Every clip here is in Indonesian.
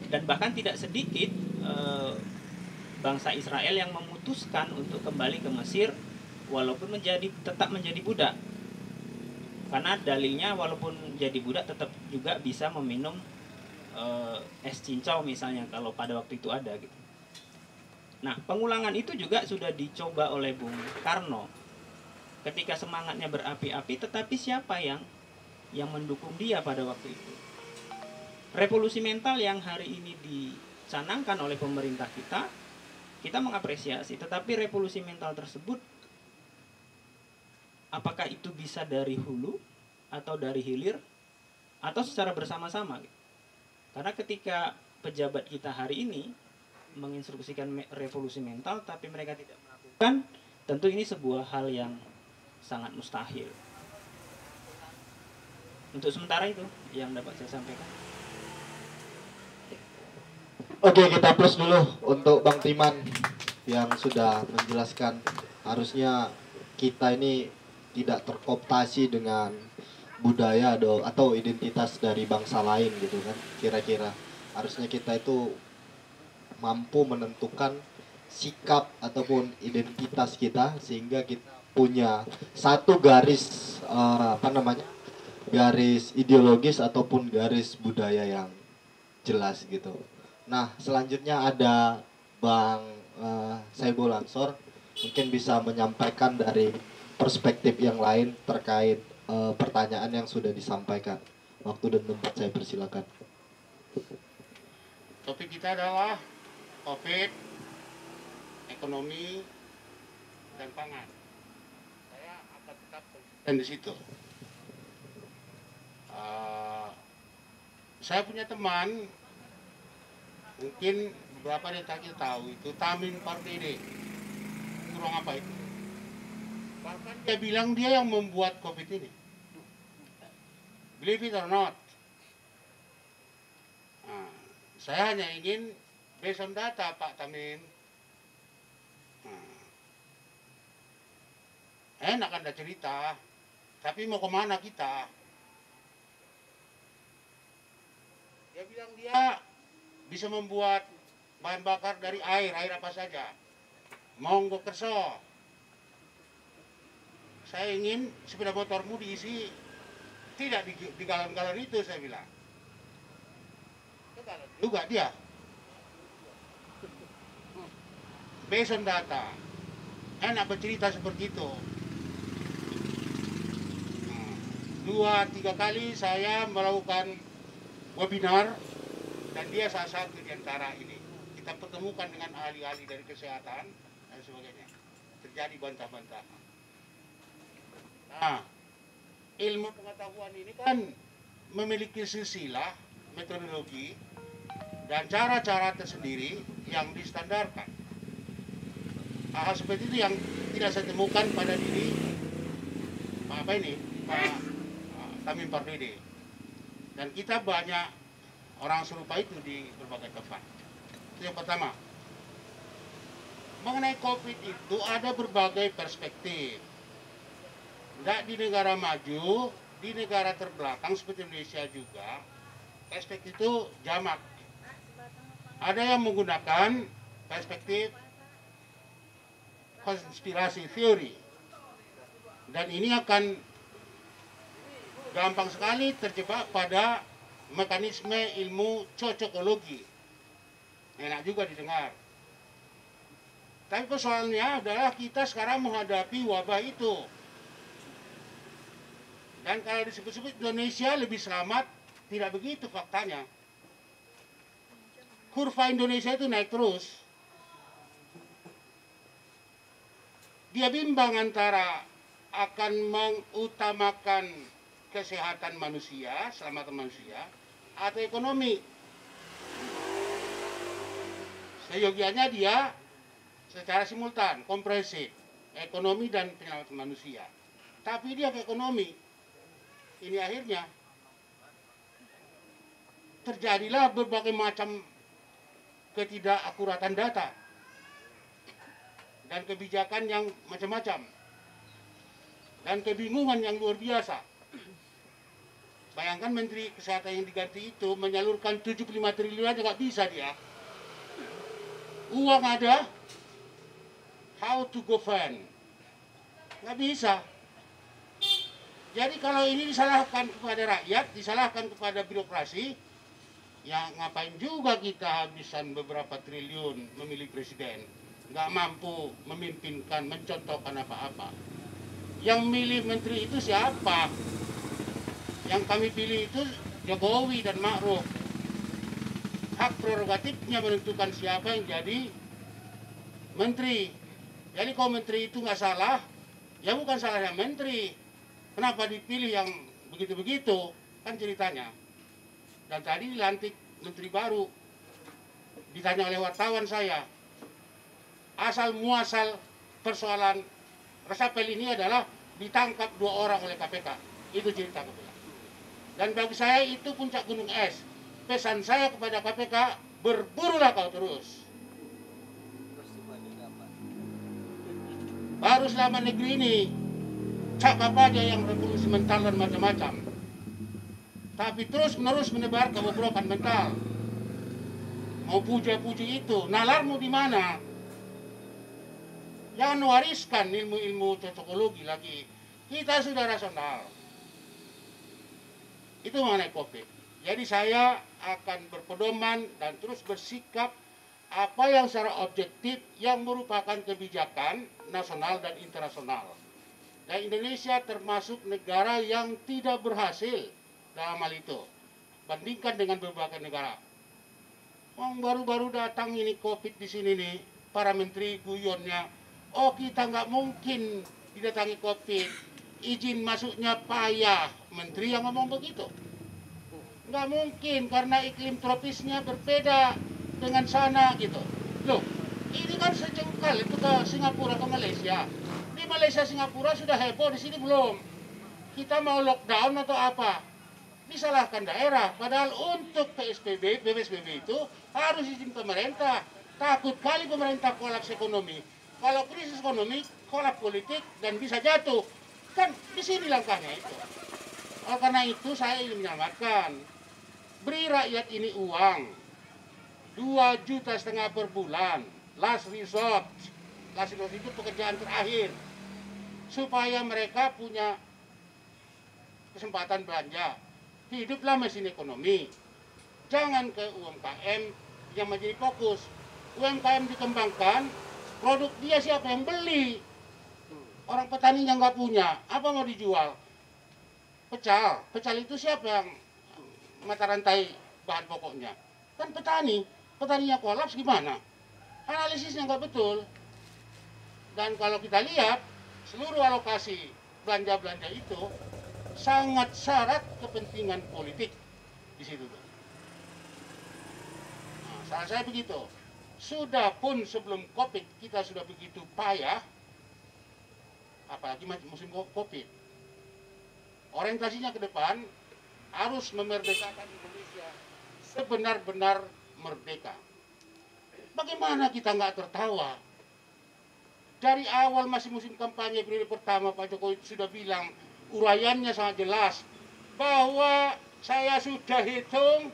Dan bahkan tidak sedikit bangsa Israel yang memutuskan untuk kembali ke Mesir walaupun tetap menjadi budak. Karena dalilnya walaupun jadi budak tetap juga bisa meminum es cincau misalnya kalau pada waktu itu ada gitu. Nah, pengulangan itu juga sudah dicoba oleh Bung Karno. Ketika semangatnya berapi-api, tetapi siapa yang mendukung dia pada waktu itu? Revolusi mental yang hari ini dicanangkan oleh pemerintah kita mengapresiasi. Tetapi revolusi mental tersebut, apakah itu bisa dari hulu atau dari hilir atau secara bersama-sama? Karena ketika pejabat kita hari ini menginstruksikan revolusi mental tapi mereka tidak melakukan, tentu ini sebuah hal yang sangat mustahil. Untuk sementara itu yang dapat saya sampaikan. Oke, kita plus dulu untuk Bang Timan yang sudah menjelaskan. Harusnya kita ini tidak terkooptasi dengan budaya atau identitas dari bangsa lain gitu kan. Kira-kira harusnya kita itu mampu menentukan sikap ataupun identitas kita sehingga kita punya satu garis garis ideologis ataupun garis budaya yang jelas gitu. Nah, selanjutnya ada Bang Saiful Ansor, mungkin bisa menyampaikan dari perspektif yang lain terkait pertanyaan yang sudah disampaikan. Waktu dan tempat saya persilakan. Topik kita adalah COVID, ekonomi, dan pangan. Saya akan tetap konsisten di situ. Saya punya teman, mungkin beberapa dari kita tahu itu Tamin Pardede. Kurang apa itu? Bahkan dia bilang dia yang membuat COVID ini. Believe it or not. Saya hanya ingin based on data, Pak Tamin. Enak Anda cerita, tapi mau kemana kita? Dia bilang dia bisa membuat bahan bakar dari air apa saja. Monggo kerso. Saya ingin sepeda motormu diisi tidak di galon-galon itu, saya bilang. Juga dia. Based on data. Enak bercerita seperti itu. 2-3 kali saya melakukan webinar dan dia salah satu di antara ini. Kita pertemukan dengan ahli-ahli dari kesehatan dan sebagainya. Terjadi bantah-bantahan. Nah, ilmu pengetahuan ini kan memiliki silsilah, metodologi, dan cara-cara tersendiri yang distandarkan. Hal seperti itu yang tidak saya temukan pada diri Pak Tamin Pardede. Dan kita banyak orang serupa itu di berbagai tempat. Itu yang pertama. Mengenai COVID itu ada berbagai perspektif. Tidak di negara maju, di negara terbelakang seperti Indonesia juga, perspektif itu jamak. Ada yang menggunakan perspektif konspirasi teori. Dan ini akan gampang sekali terjebak pada mekanisme ilmu cocokologi. Enak juga didengar. Tapi persoalannya adalah kita sekarang menghadapi wabah itu. Dan kalau disebut-sebut Indonesia lebih selamat, tidak begitu faktanya. Kurva Indonesia itu naik terus. Dia bimbang antara akan mengutamakan kesehatan manusia, keselamatan manusia, atau ekonomi. Seyogianya dia secara simultan, komprehensif, ekonomi dan penyelamatan manusia. Tapi dia ke ekonomi. Ini akhirnya terjadilah berbagai macam ketidakakuratan data dan kebijakan yang macam-macam dan kebingungan yang luar biasa. Bayangkan Menteri Kesehatan yang diganti itu menyalurkan 75 triliun aja nggak bisa dia. Uang ada, how to govern, nggak bisa. Jadi kalau ini disalahkan kepada rakyat, disalahkan kepada birokrasi, ya ngapain juga kita habisan beberapa triliun memilih presiden, nggak mampu memimpinkan, mencontohkan apa-apa. Yang milih menteri itu siapa? Yang kami pilih itu Jokowi dan Ma'ruf. Hak prerogatifnya menentukan siapa yang jadi menteri. Jadi kalau menteri itu nggak salah, ya bukan salahnya menteri. Kenapa dipilih yang begitu-begitu? Kan ceritanya. Dan tadi dilantik menteri baru. Ditanya oleh wartawan saya, asal muasal persoalan resapel ini adalah ditangkap 2 orang oleh KPK. Itu cerita KPK. Dan bagi saya itu puncak gunung es. Pesan saya kepada KPK, berburulah kau terus. Baru selama negeri ini, cakap aja yang revolusi mental dan macam-macam. Tapi terus menerus menebar kebobrokan mental. Mau puja-puji itu, nalarmu di mana? Jangan wariskan ilmu-ilmu cocokologi lagi. Kita sudah rasional. Itu mengenai COVID. Jadi saya akan berpedoman dan terus bersikap apa yang secara objektif yang merupakan kebijakan nasional dan internasional. Dan Indonesia termasuk negara yang tidak berhasil dalam hal itu. Bandingkan dengan berbagai negara. Yang baru-baru datang ini COVID di sini nih, para menteri guyonnya, oh kita nggak mungkin didatangi COVID, izin masuknya payah. Menteri yang ngomong begitu. Nggak mungkin karena iklim tropisnya berbeda dengan sana gitu. Loh, ini kan sejengkal itu ke Singapura, ke Malaysia. Di Malaysia, Singapura sudah heboh, di sini belum. Kita mau lockdown atau apa? Disalahkan daerah. Padahal untuk PSBB itu harus izin pemerintah. Takut kali pemerintah kolaps ekonomi. Kalau krisis ekonomi, kolaps politik dan bisa jatuh. Kan di sini langkahnya itu. Karena itu saya ingin menyelamatkan. Beri rakyat ini uang. 2,5 juta per bulan. Last resort. Last resort itu pekerjaan terakhir. Supaya mereka punya kesempatan belanja. Hiduplah mesin ekonomi. Jangan ke UMKM yang menjadi fokus. UMKM dikembangkan, produk dia siapa yang beli? Orang petani yang nggak punya, apa mau dijual? Pecal. Pecal itu siapa yang mata rantai bahan pokoknya? Kan petani. Petaninya kolaps gimana? Analisisnya nggak betul. Dan kalau kita lihat, seluruh alokasi belanja-belanja itu sangat syarat kepentingan politik di situ. Nah, salah saya begitu. Sudah pun sebelum COVID kita sudah begitu payah, apalagi musim COVID. Orientasinya ke depan harus memerdekakan Indonesia sebenar-benar merdeka. Bagaimana kita nggak tertawa? Dari awal masih musim kampanye periode pertama Pak Jokowi sudah bilang, uraiannya sangat jelas bahwa saya sudah hitung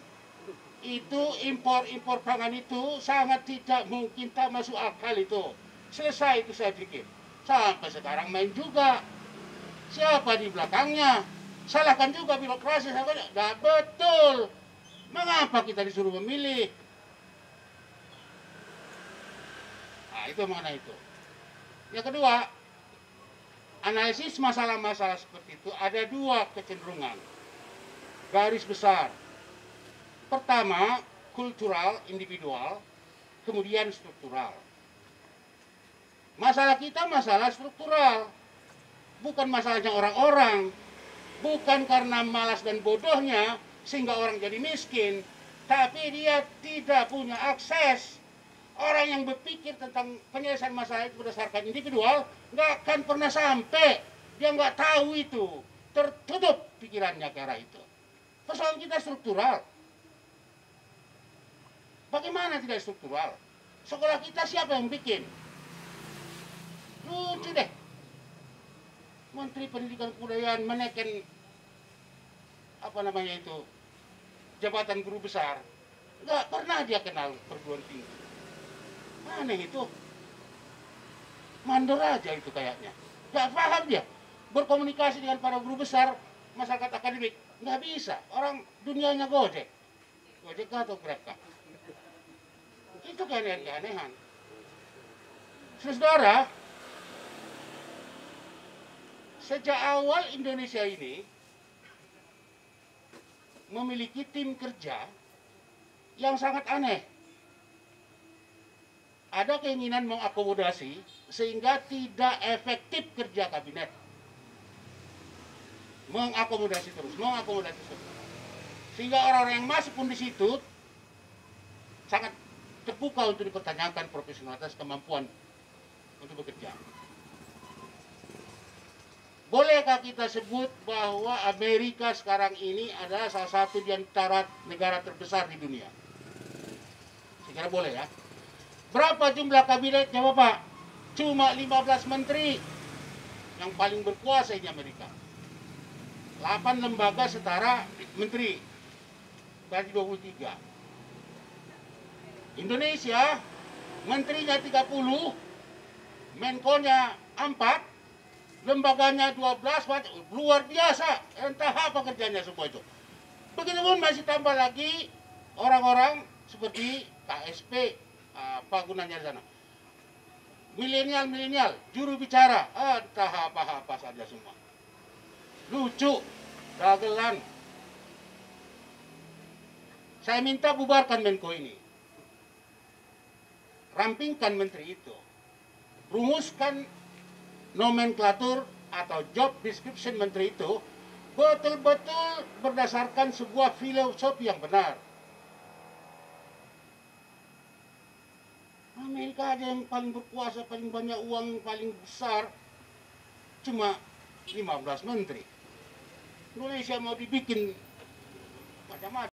itu impor pangan itu sangat tidak mungkin, tak masuk akal itu. Selesai itu saya pikir. Sampai sekarang main juga. Siapa di belakangnya? Salahkan juga birokrasi. Tidak betul. Mengapa kita disuruh memilih? Nah, itu mengenai itu. Yang kedua, analisis masalah-masalah seperti itu ada 2 kecenderungan. Garis besar. Pertama, kultural, individual, kemudian struktural. Masalah kita masalah struktural. Bukan masalahnya orang-orang. Bukan karena malas dan bodohnya sehingga orang jadi miskin. Tapi dia tidak punya akses. Orang yang berpikir tentang penyelesaian masalah itu berdasarkan individual nggak akan pernah sampai. Dia nggak tahu itu. Tertutup pikirannya ke arah itu. Persoalan kita struktural. Bagaimana tidak struktural? Sekolah kita siapa yang bikin? Lucu deh. Menteri Pendidikan Kebudayaan menaikkan apa namanya itu, jabatan guru besar. Nggak pernah dia kenal perguruan tinggi. Aneh itu. Mandor aja itu kayaknya. Nggak paham dia. Berkomunikasi dengan para guru besar, masyarakat akademik. Nggak bisa. Orang dunianya Gojek. Gojek atau Grab kah? Itu keanehan-keanehan. Saudara, sejak awal Indonesia ini memiliki tim kerja yang sangat aneh. Ada keinginan mengakomodasi sehingga tidak efektif kerja kabinet. Mengakomodasi terus. Sehingga orang-orang yang masuk pun di situ sangat terbuka untuk dipertanyakan profesionalitas, kemampuan untuk bekerja. Bolehkah kita sebut bahwa Amerika sekarang ini adalah salah satu di antara negara terbesar di dunia? Saya kira boleh ya. Berapa jumlah kabinetnya Bapak? Cuma 15 menteri. Yang paling berkuasa ini Amerika. 8 lembaga setara menteri. Berarti 23. Indonesia, menterinya 30, Menkonya 4, lembaganya 12, luar biasa. Entah apa kerjanya semua itu. Begitupun masih tambah lagi orang-orang seperti KSP, apa gunanya di sana? Milenial, juru bicara, entah apa-apa saja semua. Lucu, dagelan. Saya minta bubarkan Menko ini. Rampingkan menteri itu. Rumuskan nomenklatur atau job description menteri itu betul-betul berdasarkan sebuah filosofi yang benar. Amerika ada yang paling berkuasa, paling banyak uang, paling besar, cuma 15 menteri. Indonesia mau dibikin macam-macam.